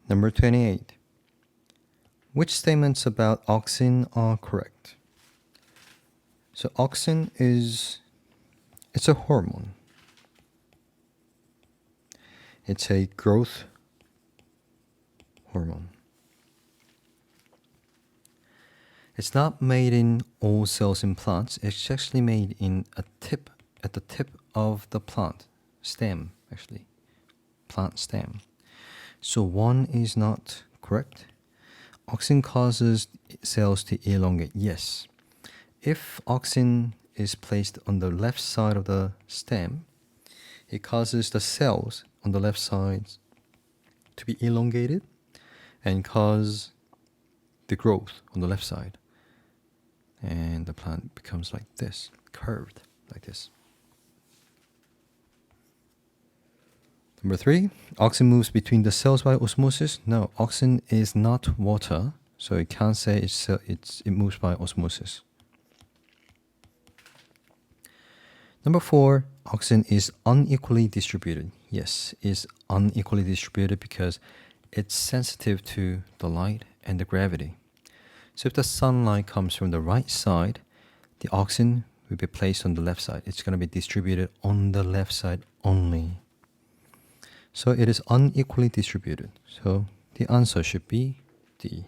Number 28. Which statements about auxin are correct? So auxin it's a hormone. It's a growth hormone. It's not made in all cells in plants. It's actually made at the tip of the plant stem, actually. Plant stem. So 1 is not correct. Auxin causes cells to elongate. Yes. If auxin is placed on the left side of the stem, it causes the cells on the left side to be elongated and cause the growth on the left side. And the plant becomes like this, curved like this. Number 3, auxin moves between the cells by osmosis. No, auxin is not water, so you can't say it moves by osmosis. Number 4, auxin is unequally distributed. Yes, it's unequally distributed because it's sensitive to the light and the gravity. So if the sunlight comes from the right side, the auxin will be placed on the left side. It's going to be distributed on the left side only. So it is unequally distributed. So the answer should be D.